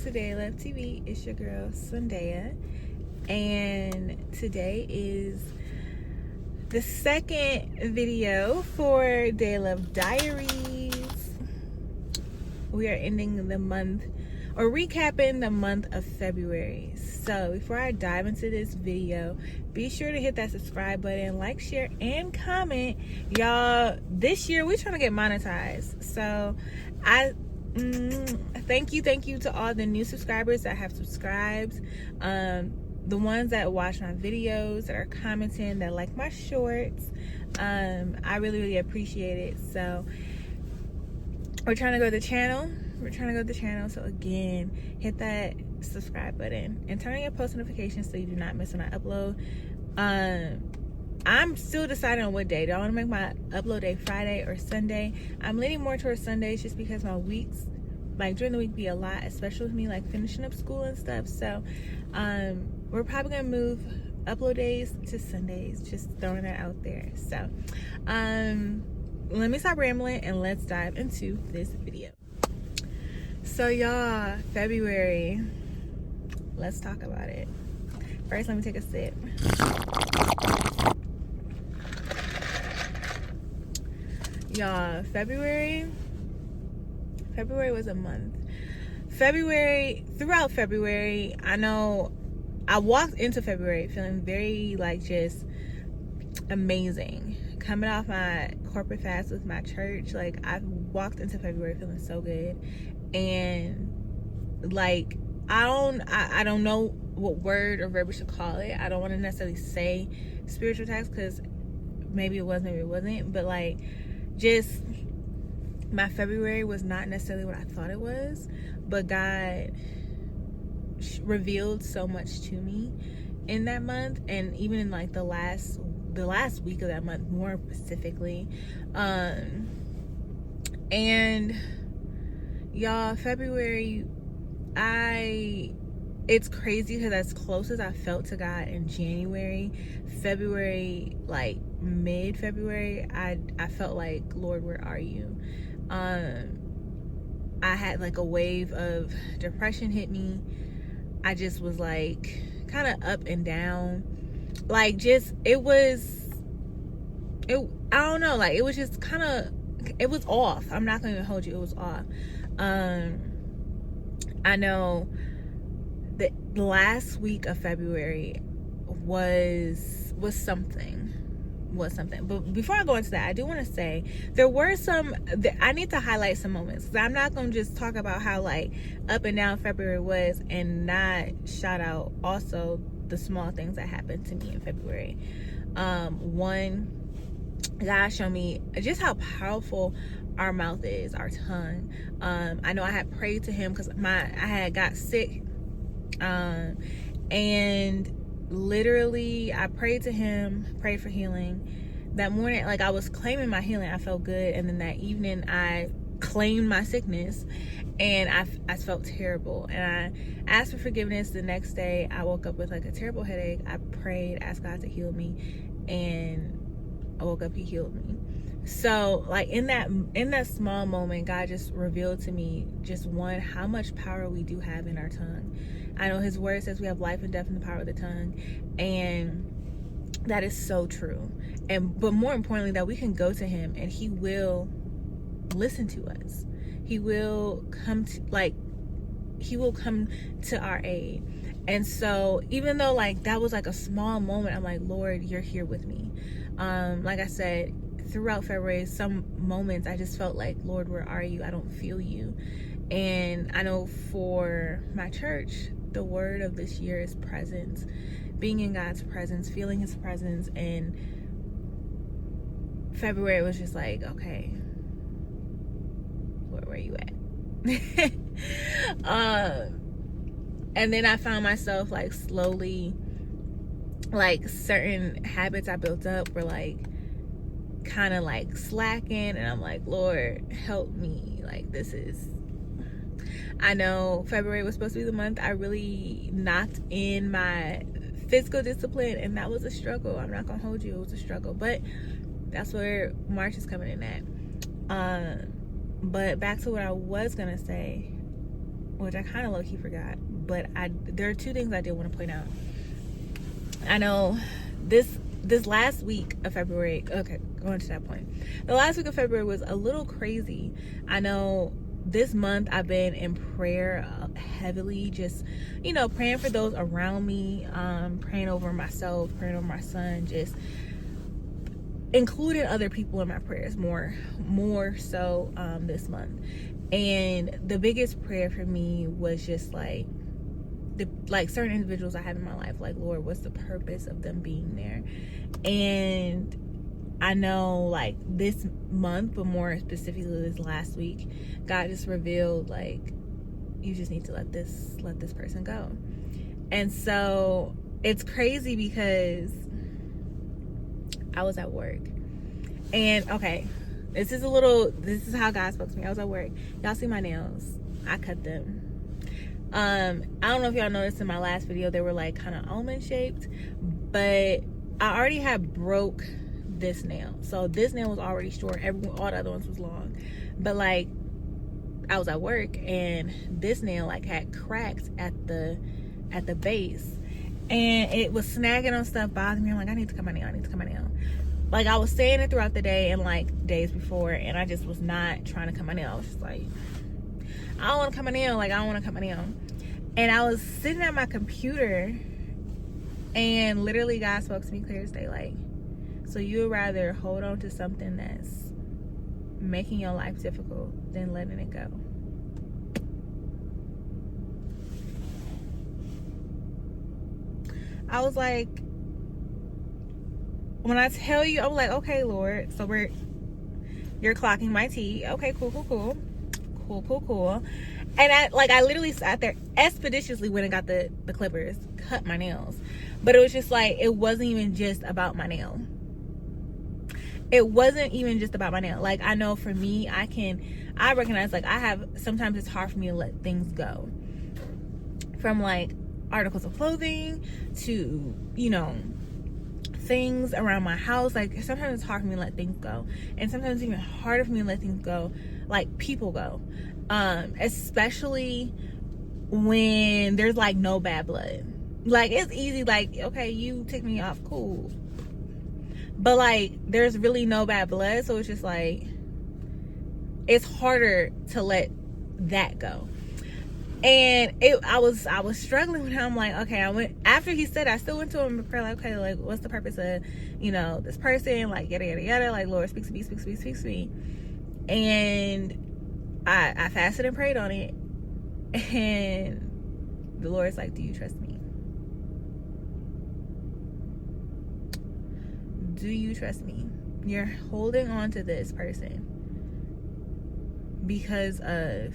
to DayaLuv TV. It's your girl, Zendaya. And today is the second video for DayaLuv Diaries. We are ending the month, or recapping the month of February. So before I dive into this video, be sure to hit that subscribe button, like, share, and comment. Y'all, this year we're trying to get monetized. So thank you to all the new subscribers that have subscribed, the ones that watch my videos, that are commenting, that like my shorts. I really appreciate it. So we're trying to grow the channel. So again, hit that subscribe button and turn on your post notifications so you do not miss when I upload. I'm still deciding on what day. Do I want to make my upload day Friday or Sunday? I'm leaning more towards Sundays just because my weeks, like during the week, be a lot, especially with me like finishing up school and stuff. So we're probably gonna move upload days to Sundays, just throwing that out there. So let me stop rambling and let's dive into this video. So y'all, February, let's talk about it. First, let me take a sip. Y'all, February was a month. Throughout February, I know I walked into February feeling very like just amazing. Coming off my corporate fast with my church, like I walked into February feeling so good. And like I don't know what word or verb we should call it. I don't want to necessarily say spiritual attacks because maybe it was, maybe it wasn't, but like just my February was not necessarily what I thought it was, but God revealed so much to me in that month, and even in like the last week of that month more specifically. And y'all, February, it's crazy because as close as I felt to God in January, February, like mid-February, I felt like, Lord, where are you? I had like a wave of depression hit me. I just was like kind of up and down. Like just, I don't know, like it was just kind of, it was off. I'm not gonna even hold you, it was off. I know the last week of February was something. But before I go into that, I do want to say there were I need to highlight some moments, because I'm not going to just talk about how like up and down February was and not shout out also the small things that happened to me in February. One, God showed me just how powerful our mouth is, our tongue. I know I had prayed to him because I had got sick, and literally I prayed to him, prayed for healing. That morning, like I was claiming my healing, I felt good, and then that evening I claimed my sickness, and I felt terrible, and I asked for forgiveness. The next day I woke up with like a terrible headache. I prayed, asked God to heal me, and I woke up, he healed me. So like in that small moment, God just revealed to me just one, how much power we do have in our tongue. I know his word says we have life and death in the power of the tongue, and that is so true. But more importantly, that we can go to him and he will listen to us. He will come to our aid. And so even though like that was like a small moment, I'm like, Lord, you're here with me. Like I said, throughout February, some moments I just felt like, Lord, where are you? I don't feel you. And I know for my church, the word of this year is presence. Being in God's presence, feeling his presence. And February was just like, okay, where are you at? And then I found myself like slowly, like certain habits I built up were like kind of like slacking, and I'm like, Lord, help me. Like this is, I know February was supposed to be the month I really knocked in my physical discipline, and that was a struggle. I'm not gonna hold you, it was a struggle, but that's where March is coming in at. But back to what I was gonna say, which I kind of low-key forgot, but there are two things I did want to point out. I know this last week of February, okay, going to that point, the last week of February was a little crazy. I know this month I've been in prayer heavily, just, you know, praying for those around me, praying over myself, praying over my son, just including other people in my prayers more so this month. And the biggest prayer for me was just like certain individuals I have in my life, like, Lord, what's the purpose of them being there? And I know, like, this month, but more specifically this last week, God just revealed, like, you just need to let this person go. And so it's crazy because I was at work, and okay, this is how God spoke to me. I was at work. Y'all see my nails? I cut them. I don't know if y'all noticed in my last video, they were like kind of almond shaped, but I already had broke this nail. So this nail was already short. All the other ones was long, but like I was at work and this nail like had cracks at the base, and it was snagging on stuff, bothering me. I'm like, I need to cut my nail. Like, I was saying it throughout the day and like days before, and I just was not trying to cut my nail. I was just like, I don't want to cut my nail. And I was sitting at my computer, and literally God spoke to me clear as day, like, so you would rather hold on to something that's making your life difficult than letting it go. I was like, when I tell you, I was like, okay, Lord, so you're clocking my tea. Okay, cool. And I literally sat there, expeditiously went and got the clippers, cut my nails. But it was just like, it wasn't even just about my nail. Like, I know for me, I recognize, like, sometimes it's hard for me to let things go. From like articles of clothing to, you know, things around my house. Like, sometimes it's hard for me to let things go, and sometimes it's even harder for me to let things go, like people go, especially when there's like no bad blood. Like, it's easy, like, okay, you tick me off, cool, but like there's really no bad blood, so it's just like it's harder to let that go. And I was struggling with him. I'm like, okay, after he said, I still went to him in prayer, like, okay, like, what's the purpose of, you know, this person, like, yada yada yada, like, Lord, speak to me. And I fasted and prayed on it, and the Lord's like, do you trust me? Do you trust me? You're holding on to this person because of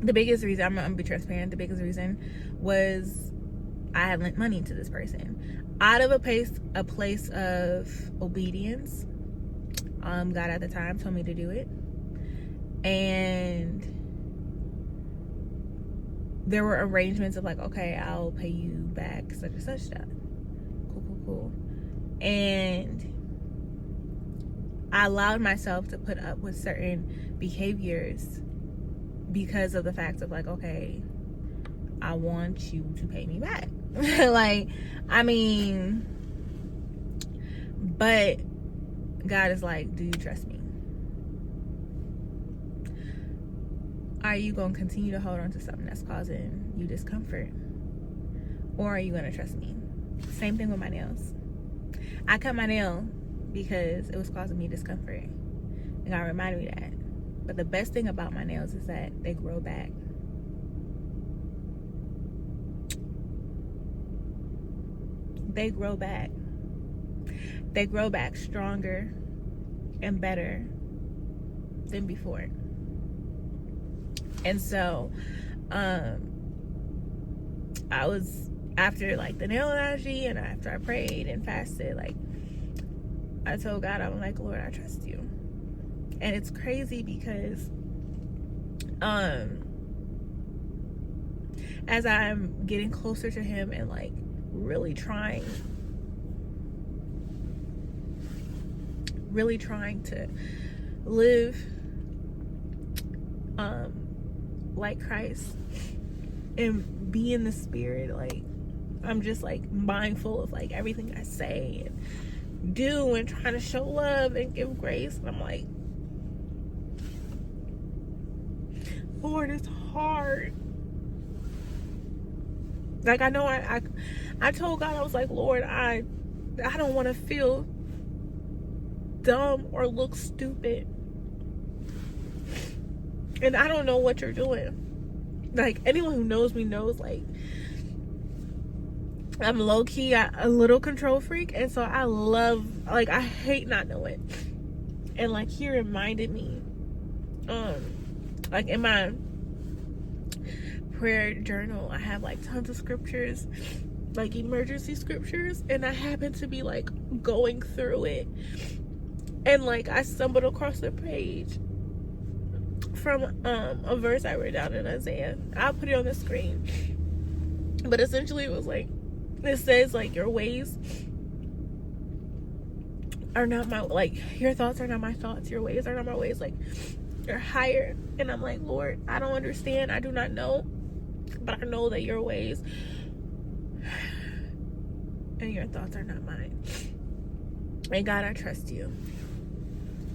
the biggest reason. I'm gonna be transparent. The biggest reason was I had lent money to this person out of a place of obedience. God at the time told me to do it, and there were arrangements of like, okay, I'll pay you back such and such stuff. Cool. And I allowed myself to put up with certain behaviors because of the fact of like, okay, I want you to pay me back. Like, I mean, but God is like, do you trust me? Are you going to continue to hold on to something that's causing you discomfort? Or are you going to trust me? Same thing with my nails. I cut my nail because it was causing me discomfort, and God reminded me that. But the best thing about my nails is that they grow back. They grow back. They grow back stronger and better than before. And so, I was, after like the nail analogy, and after I prayed and fasted, like, I told God, I'm like, Lord, I trust you. And it's crazy because as I'm getting closer to him and like really trying really trying to live like Christ and be in the spirit. Like, I'm just like mindful of like everything I say and do, and trying to show love and give grace. And I'm like, Lord, it's hard. Like, I know I told God, I was like, Lord, I don't want to feel dumb or look stupid. And I don't know what you're doing. Like, anyone who knows me knows, like, I'm low-key a little control freak. And so I love, like, I hate not knowing. And like, he reminded me, like in my prayer journal, I have like tons of scriptures, like emergency scriptures, and I happened to be like going through it, and like I stumbled across a page from a verse I wrote down in Isaiah. I'll put it on the screen, but essentially it was like, it says like, your ways are not my, like, your thoughts are not my thoughts, your ways are not my ways, like, you're higher. And I'm like, Lord, I don't understand, I do not know, but I know that your ways and your thoughts are not mine. And God, I trust you.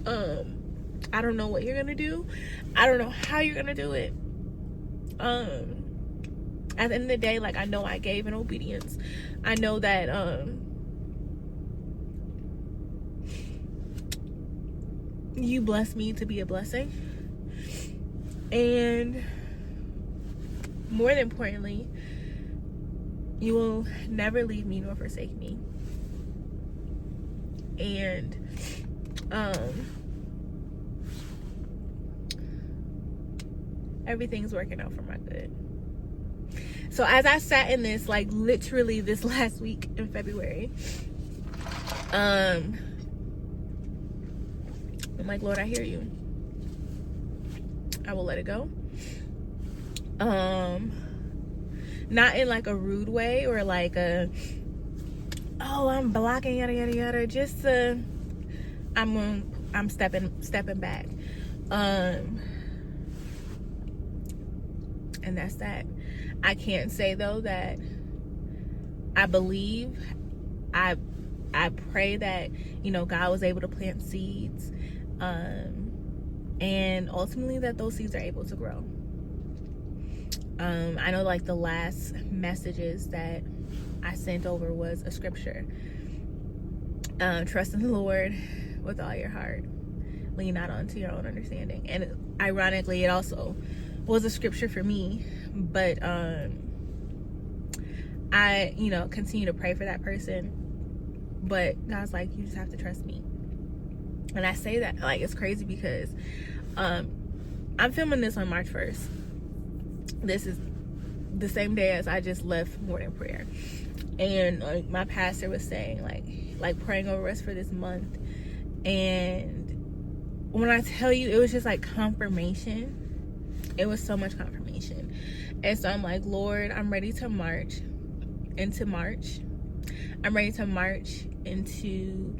I don't know what you're gonna do, I don't know how you're gonna do it. At the end of the day, like, I know I gave in obedience. I know that you blessed me to be a blessing. And more than importantly, you will never leave me nor forsake me. And everything's working out for my good. So as I sat in this, like literally this last week in February, I'm like, Lord, I hear you. I will let it go. Not in like a rude way or like a, oh, I'm blocking, yada yada yada. Just I'm stepping back. And that's that. I can't say though that I believe, I pray that, you know, God was able to plant seeds, and ultimately that those seeds are able to grow. I know like the last messages that I sent over was a scripture. Trust in the Lord with all your heart. Lean not onto your own understanding. And ironically, it also was a scripture for me. But I, you know, continue to pray for that person. But God's like, you just have to trust me. And I say that, like, it's crazy because I'm filming this on March 1st. This is the same day as I just left morning prayer. And like my pastor was saying, like praying over us for this month. And when I tell you, it was just like confirmation. It was so much confirmation. And so I'm like, Lord, I'm ready to march into March. I'm ready to march into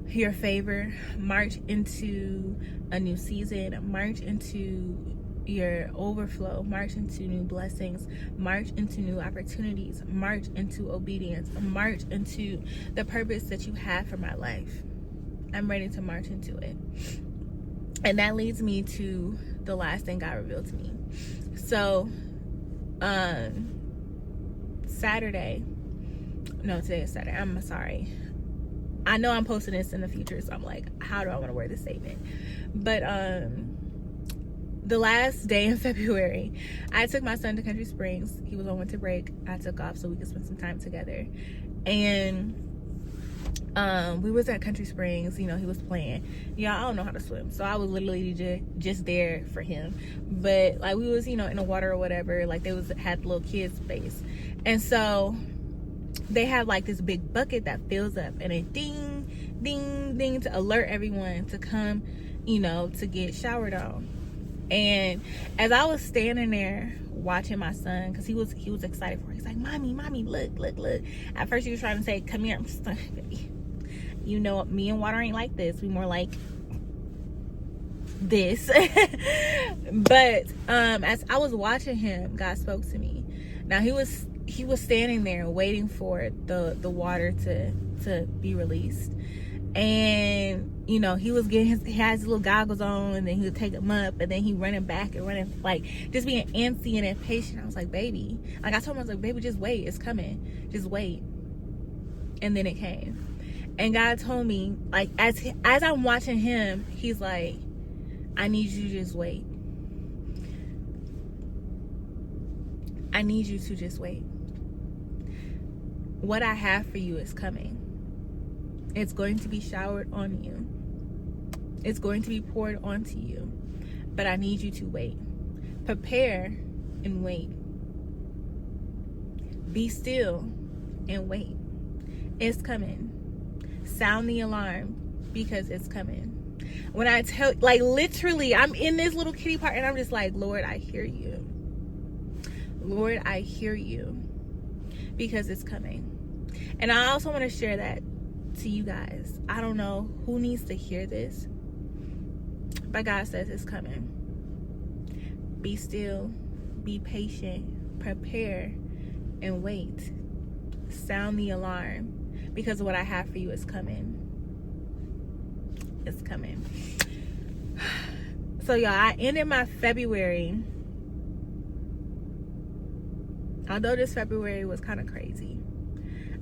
your favor, march into a new season, march into your overflow, march into new blessings, march into new opportunities, march into obedience, march into the purpose that you have for my life. I'm ready to march into it. And that leads me to the last thing God revealed to me. So Saturday, no, today is Saturday, I'm sorry, I know I'm posting this in the future, so I'm like, how do I want to word this statement? But the last day in February, I took my son to Country Springs. He was on winter break. I took off so we could spend some time together. And we was at Country Springs, you know, he was playing. Y'all, I don't know how to swim, so I was literally just there for him. But like, we was, you know, in the water or whatever, like they had little kids space. And so they have like this big bucket that fills up, and it ding ding ding to alert everyone to come, you know, to get showered on. And as I was standing there watching my son, because he was excited for it, he's like, mommy, look. At first he was trying to say, come here. I'm just like, baby, you know, me and water ain't like this. We more like this. But as I was watching him, God spoke to me. Now he was standing there waiting for the water to be released. And he was getting he has his little goggles on, and then he would take them up, and then he running back and running, like just being antsy and impatient. I was like, baby, like I told him, I was like, baby, just wait, it's coming, just wait. And then it came. And God told me, like, as I'm watching him, he's like, I need you to just wait. I need you to just wait. What I have for you is coming. It's going to be showered on you. It's going to be poured onto you. But I need you to wait. Prepare and wait. Be still and wait. It's coming. Sound the alarm, because it's coming. When I tell, like, literally, I'm in this little kitty part, and I'm just like, Lord, I hear you. Lord, I hear you, because it's coming. And I also want to share that to you guys. I don't know who needs to hear this, but God says it's coming. Be still, be patient, prepare, and wait. Sound the alarm, because what I have for you is coming. It's coming. So y'all, I ended my February, although this February was kind of crazy,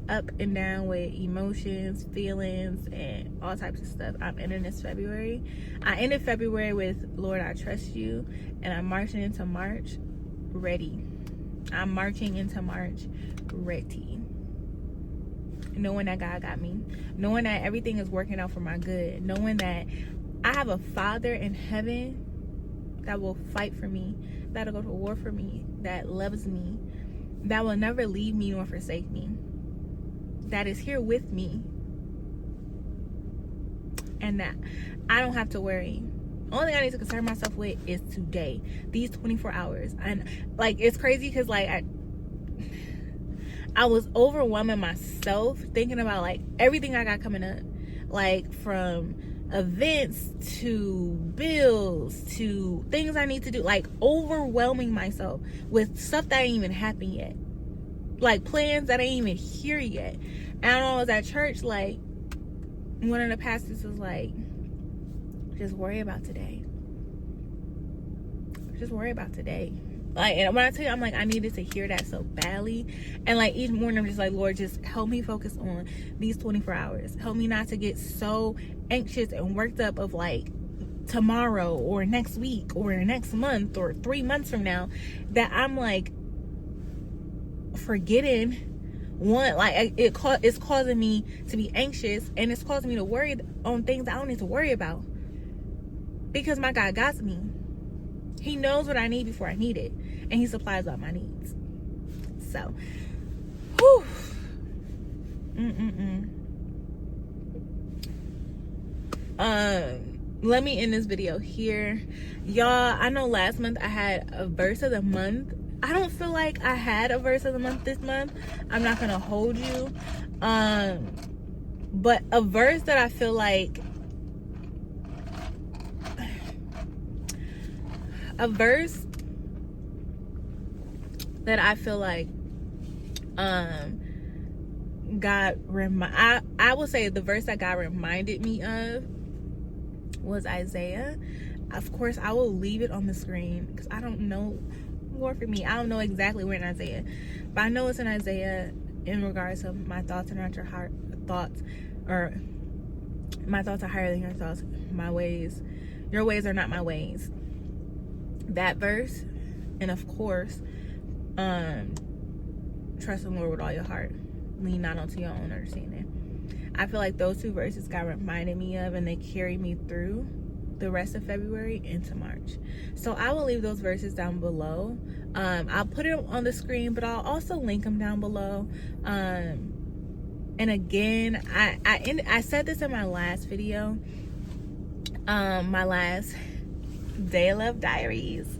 up and down with emotions, feelings, and all types of stuff. I'm ending this February. I ended February with, Lord, I trust you, and I'm marching into March ready. I'm marching into March ready. Knowing that God got me, knowing that everything is working out for my good, knowing that I have a Father in heaven that will fight for me, that'll go to war for me, that loves me, that will never leave me nor forsake me, that is here with me, and that I don't have to worry. Only thing I need to concern myself with is today, these 24 hours. And like, it's crazy because like I was overwhelming myself thinking about like everything I got coming up, like from events to bills to things I need to do, like overwhelming myself with stuff that ain't even happened yet, like plans that ain't even here yet. And I know I was at church, like one of the pastors was like, just worry about today. Just worry about today. Like, and when I tell you, I'm like, I needed to hear that so badly. And like each morning, I'm just like, Lord, just help me focus on these 24 hours. Help me not to get so anxious and worked up of like tomorrow or next week or next month or 3 months from now, that I'm like forgetting one, like it's causing me to be anxious, and it's causing me to worry on things I don't need to worry about, because my God got me. He knows what I need before I need it, and he supplies all my needs. So, whew. Let me end this video here, y'all. I know last month I had a verse of the month. I don't feel like I had a verse of the month this month. I'm not gonna hold you, but a verse that I feel like, I will say the verse that God reminded me of was Isaiah. Of course, I will leave it on the screen because I don't know, Lord, for me, I don't know exactly where in Isaiah, but I know it's in Isaiah in regards to my thoughts are not your thoughts, or my thoughts are higher than your thoughts, your ways are not my ways. That verse, and of course, trust in the Lord with all your heart, lean not onto your own understanding. I feel like those two verses God reminded me of, and they carry me through the rest of February into March. So I will leave those verses down below. I'll put it on the screen, but I'll also link them down below. And again, I said this in my last video, my last DayaLuv Diaries,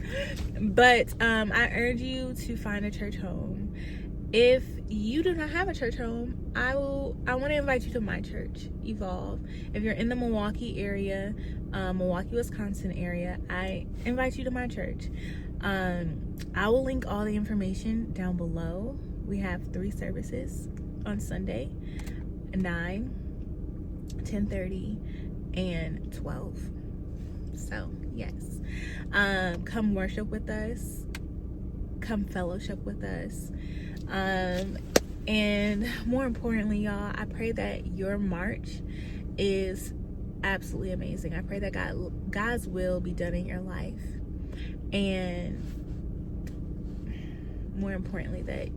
but I urge you to find a church home If you do not have a church home, I want to invite you to my church, Evolve. If you're in the Milwaukee area, Milwaukee, Wisconsin area, I invite you to my church. I will link all the information down below. We have 3 services on Sunday, 9, 10:30, and 12. So yes, come worship with us, come fellowship with us, and more importantly, y'all, I pray that your March is absolutely amazing. I pray that God's will be done in your life, and more importantly, that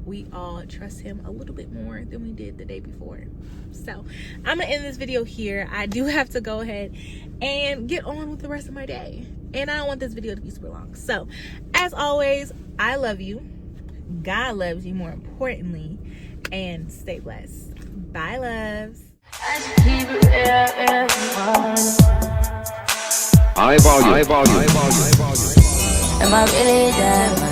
we all trust him a little bit more than we did the day before. So I'm gonna end this video here. I do have to go ahead and get on with the rest of my day, and I don't want this video to be super long. So as always, I love you, God loves you more importantly, and stay blessed. Bye, loves. I value. Am I really there?